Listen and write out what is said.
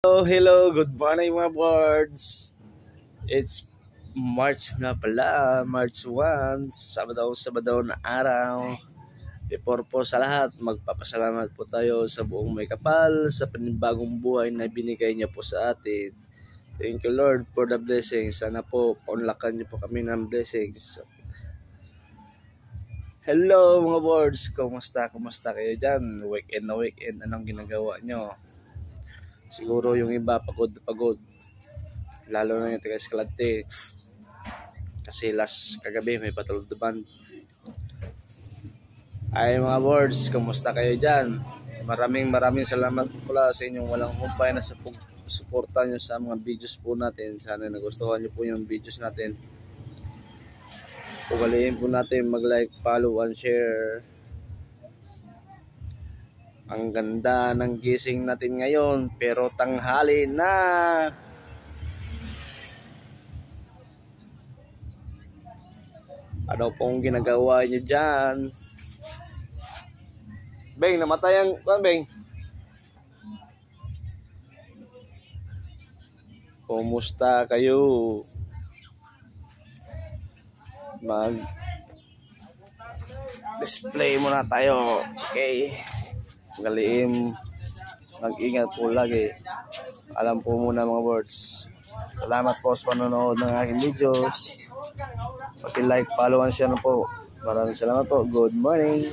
Hello, good morning mga boards. It's March na pala, March 1, Sabado na araw. Before po sa lahat, magpapasalamat po tayo sa buong may kapal, sa panibagong buhay na binigay niya po sa atin. Thank you Lord for the blessings. Sana po, paunlakan niyo po kami ng blessings. Hello mga boards, kumusta kayo dyan? Weekend na weekend, anong ginagawa nyo? Siguro yung iba pagod, lalo na yung taga Escalante kasi last kagabi may patulduban. Ay mga boards, kumusta kayo dyan? Maraming salamat pula sa inyong walang humpay na sa suporta nyo sa mga videos po natin. Sana nagustuhan nyo po yung videos natin. Ugaliin po natin mag-like, follow, and share. Ang ganda ng gising natin ngayon, pero tanghali na. Ano pong ginagawa niyo dyan? Beng, namatay ang... Beng? Kumusta kayo? Mag-display muna tayo. Okay. Galing, mag-ingat po lagi. Alam po muna mga boards. Salamat po sa panonood ng aking videos. Paki-like, follow, and share na po. Maraming salamat po. Good morning.